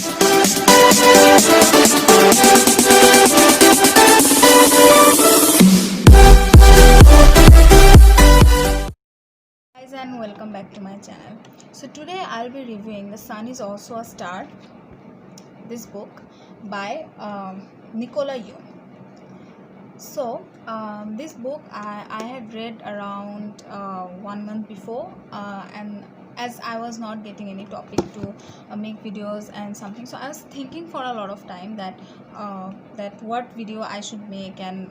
Guys, and welcome back to my channel. So today I'll be reviewing The Sun Is Also a Star, this book by Nicola Yoon. So this book I had read around 1 month before, and as I was not getting any topic to make videos and something, so I was thinking for a lot of time that what video I should make, and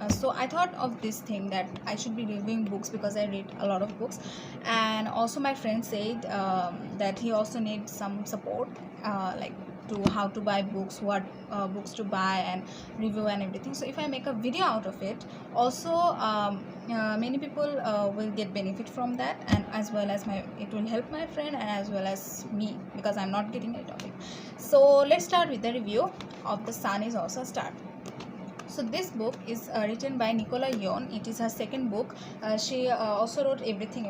so I thought of this thing that I should be reviewing books because I read a lot of books. And also my friend said that he also needs some support, like to how to buy books, what books to buy and review and everything. So if I make a video out of it, also many people will get benefit from that, and as well as it will help my friend and as well as me, because I'm not getting a topic. So let's start with the review of The Sun Is Also a Star. So this book is written by Nicola Yoon. It is her second book. She also wrote Everything.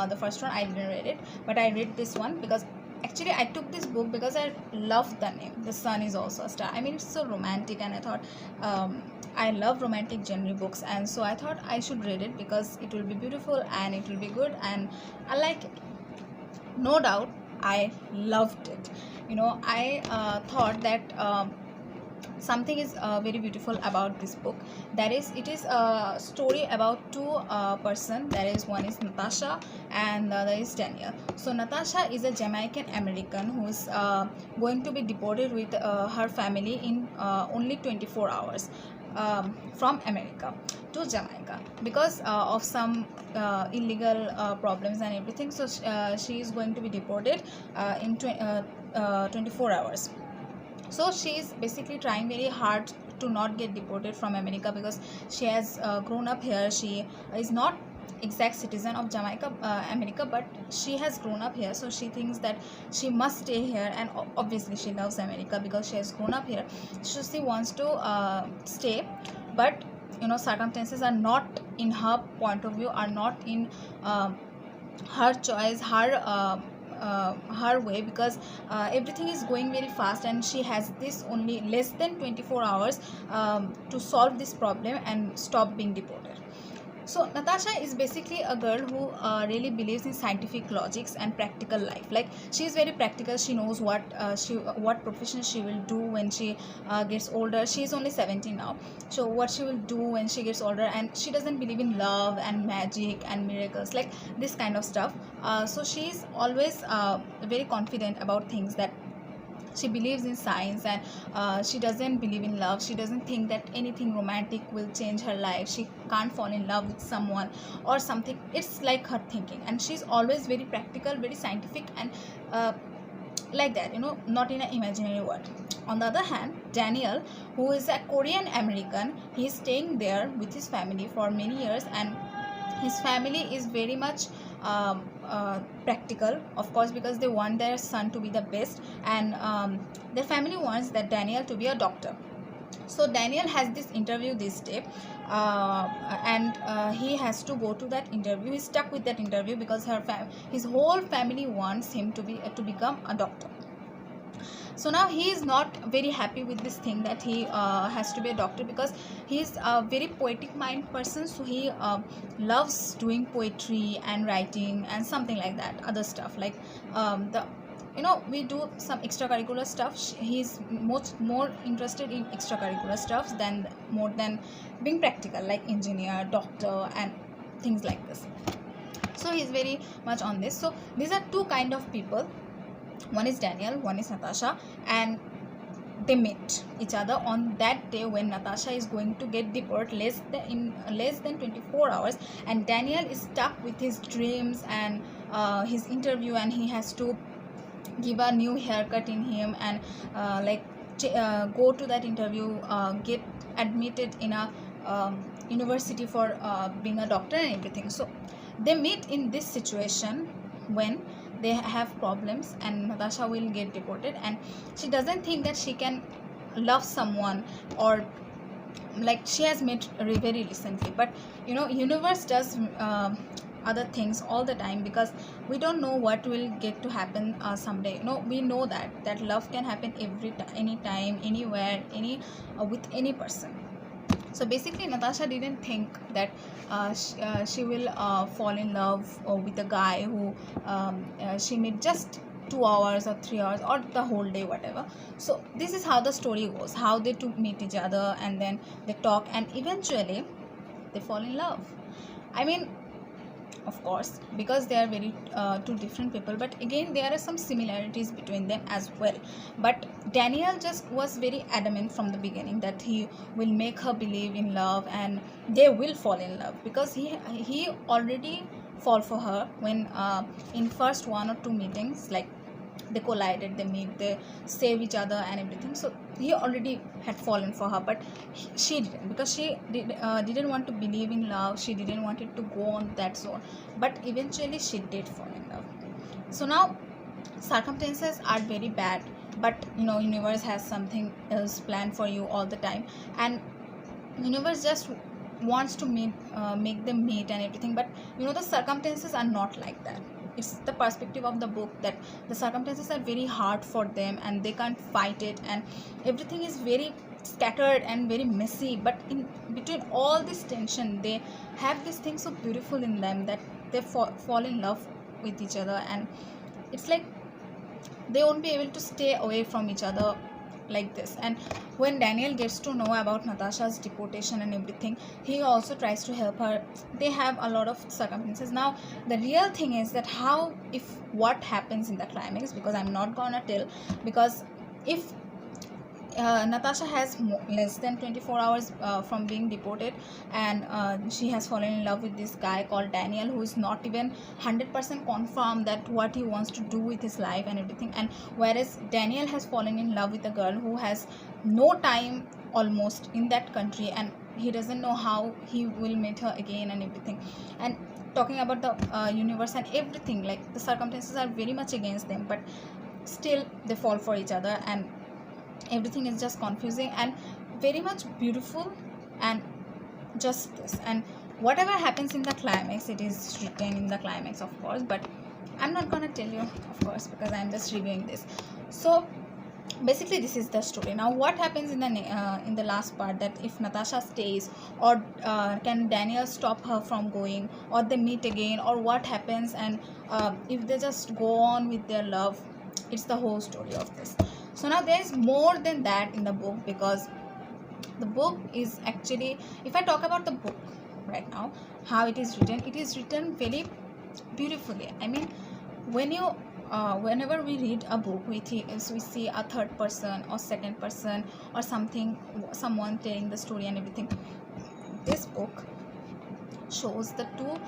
The first one I didn't read it, but I read this one because actually I took this book because I loved the name. The Sun Is Also a Star. I mean, it's so romantic, and I thought I love romantic genre books, and so I thought I should read it because it will be beautiful and it will be good, and I like it. No doubt, I loved it. I thought that. Something is very beautiful about this book. That is, it is a story about two person. That is, one is Natasha and the other is Daniel. So Natasha is a Jamaican American who is going to be deported with her family in only 24 hours from America to Jamaica because of some illegal problems and everything. So she is going to be deported in 24 hours. So she is basically trying very hard to not get deported from America because she has grown up here. She is not exact citizen of America, but she has grown up here, so she thinks that she must stay here, and obviously she loves America because she has grown up here. So she wants to stay, but circumstances are not in her point of view, are not in her choice, her way, because everything is going very fast, and she has this only less than 24 hours to solve this problem and stop being deported. So Natasha is basically a girl who really believes in scientific logics and practical life. Like, she is very practical. She knows what profession she will do when she gets older. She is only 17 now, so what she will do when she gets older, and she doesn't believe in love and magic and miracles, like this kind of stuff. So she is always very confident about things, that she believes in science, and she doesn't believe in love. She doesn't think that anything romantic will change her life. She can't fall in love with someone or something. It's like her thinking, and she's always very practical, very scientific, and like that, not in an imaginary world. On the other hand, Daniel, who is a Korean American, he's staying there with his family for many years, and his family is very much practical, of course, because they want their son to be the best, and their family wants that Daniel to be a doctor. So Daniel has this interview this day, and he has to go to that interview. He's stuck with that interview because his whole family wants him to become a doctor. So now he is not very happy with this thing that he has to be a doctor, because he is a very poetic mind person. So he loves doing poetry and writing and something like that, other stuff, like we do some extracurricular stuff. He's more interested in extracurricular stuff than being practical, like engineer, doctor and things like this. So he's very much on this. So these are two kind of people. One is Daniel, one is Natasha, and they meet each other on that day when Natasha is going to get deported in less than 24 hours, and Daniel is stuck with his dreams and his interview, and he has to give a new haircut in him, and go to that interview, get admitted in a university for being a doctor and everything. So they meet in this situation when they have problems, and Natasha will get deported, and she doesn't think that she can love someone, or like she has met very recently, but universe does other things all the time, because we don't know what will get to happen someday. We know that love can happen anytime, anywhere, with any person. So basically Natasha didn't think that she will fall in love with a guy who she met just 2 hours or 3 hours or the whole day, whatever. So this is how the story goes, how they two meet each other, and then they talk, and eventually they fall in love. I mean, of course, because they are very two different people, but again there are some similarities between them as well. But Daniel just was very adamant from the beginning that he will make her believe in love, and they will fall in love, because he already fall for her when in first 1 or 2 meetings, like they collided, they meet, they save each other and everything. So he already had fallen for her, but she didn't, because she didn't want to believe in love. She didn't want it to go on that zone, but eventually she did fall in love. So now circumstances are very bad, but universe has something else planned for you all the time, and universe just wants to make them meet and everything. But the circumstances are not like that. It's the perspective of the book that the circumstances are very hard for them and they can't fight it, and everything is very scattered and very messy. But in between all this tension, they have this thing so beautiful in them that they fall in love with each other, and it's like they won't be able to stay away from each other like this. And when Daniel gets to know about Natasha's deportation and everything, he also tries to help her. They have a lot of circumstances. Now the real thing is that what happens in the climax, because I'm not gonna tell, because if Natasha has less than 24 hours from being deported, and she has fallen in love with this guy called Daniel, who is not even 100% confirmed that what he wants to do with his life and everything. And whereas Daniel has fallen in love with a girl who has no time almost in that country, and he doesn't know how he will meet her again and everything. And talking about the universe and everything, like the circumstances are very much against them, but still they fall for each other, and everything is just confusing and very much beautiful. And just this, and whatever happens in the climax, it is written in the climax, of course, but I'm not gonna tell you, of course, because I'm just reviewing this. So basically this is the story. Now what happens in the last part, that if Natasha stays, or can Daniel stop her from going, or they meet again, or what happens, and if they just go on with their love, it's the whole story of this. So now there is more than that in the book, because the book is actually, if I talk about the book right now, how it is written very beautifully. I mean, whenever we read a book, we see a third person or second person or someone telling the story and everything. This book shows the two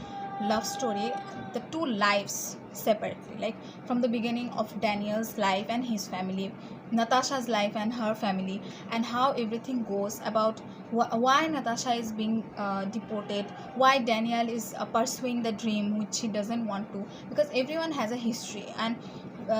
love story, the two lives separately, like from the beginning of Daniel's life and his family, Natasha's life and her family, and how everything goes about why Natasha is being deported, why Daniel is pursuing the dream which he doesn't want to, because everyone has a history, and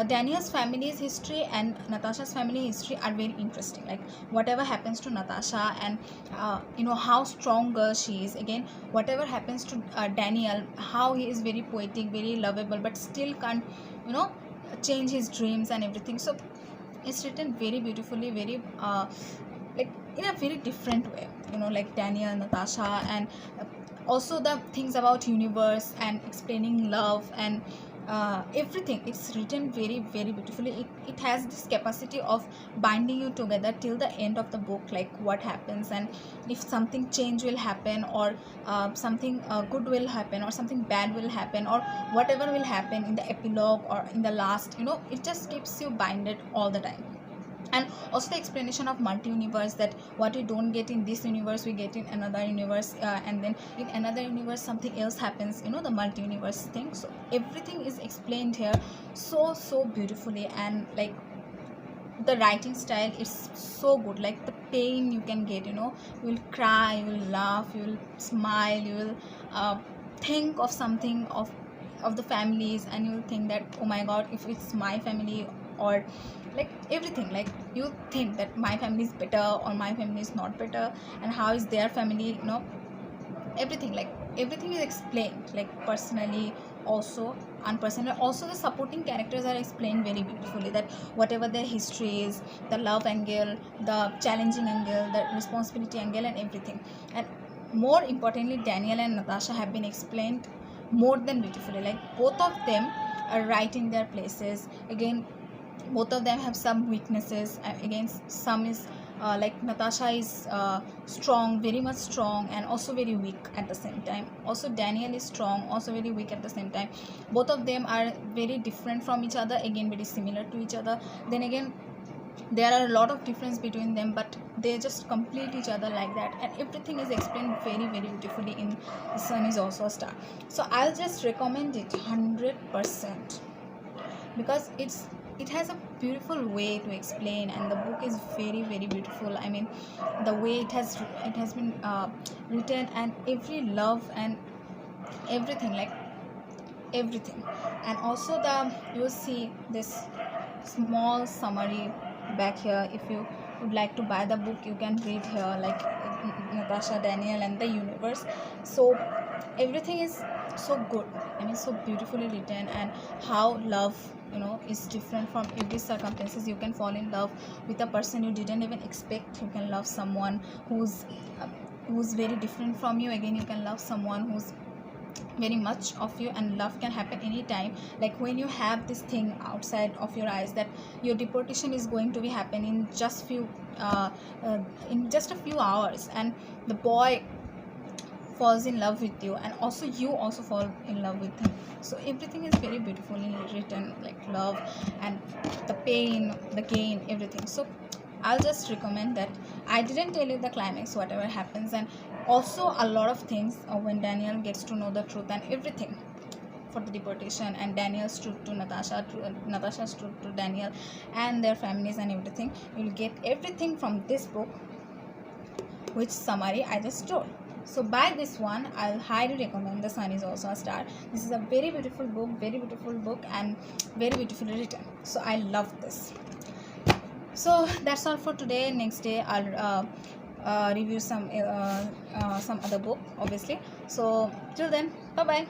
Daniel's family's history and Natasha's family history are very interesting. Like whatever happens to Natasha, and how strong girl she is. Again, whatever happens to Daniel, how he is very poetic, very lovable, but still can't change his dreams and everything. So it's written very beautifully, very like in a very different way, like Daniel, Natasha, and also the things about universe and explaining love and everything. It's written very, very beautifully. It has this capacity of binding you together till the end of the book, like what happens, and if something change will happen, or something good will happen, or something bad will happen, or whatever will happen in the epilogue or in the last, it just keeps you binded all the time. And also the explanation of multi-universe, that what we don't get in this universe we get in another universe, and then in another universe something else happens, the multi-universe thing. So everything is explained here so beautifully, and like the writing style is so good. Like the pain you can get, you will cry, you will laugh, you will smile, you will think of something of the families, and you will think that, oh my god, if it's my family, or like everything, like you think that my family is better or my family is not better, and how is their family, everything. Like everything is explained, like personally also, unpersonally also. The supporting characters are explained very beautifully, that whatever their history is, the love angle, the challenging angle, the responsibility angle, and everything. And more importantly, Daniel and Natasha have been explained more than beautifully. Like both of them are right in their places. Again, both of them have some weaknesses. Again, some is like Natasha is strong, very much strong, and also very weak at the same time. Also Daniel is strong, also very weak at the same time. Both of them are very different from each other, again very similar to each other. Then again, there are a lot of difference between them, but they just complete each other like that, and everything is explained very very beautifully in The Sun Is Also a Star. So I'll just recommend it 100%, because it has a beautiful way to explain, and the book is very very beautiful. I mean, the way it has been written, and every love and everything, like everything. And also the you see this small summary back here. If you would like to buy the book, you can read here, like Natasha, Daniel, and the universe. So everything is so good, I mean, so beautifully written. And how love, is different from every circumstances. You can fall in love with a person you didn't even expect. You can love someone who's very different from you. Again, you can love someone who's very much of you, and love can happen anytime. Like when you have this thing outside of your eyes, that your deportation is going to be happening in just a few hours, and the boy falls in love with you, and also you also fall in love with him. So everything is very beautifully written, like love and the pain, the gain, everything. So I'll just recommend that. I didn't tell you the climax, whatever happens, and also a lot of things when Daniel gets to know the truth and everything for the deportation, and Daniel's truth to Natasha, Natasha's truth to Daniel, and their families and everything. You'll get everything from this book, which summary I just told. So buy this one. I'll highly recommend The Sun Is Also a Star. This is a very beautiful book, and very beautifully written. So I love this. So that's all for today. Next day I'll review some other book, obviously. So till then, bye bye.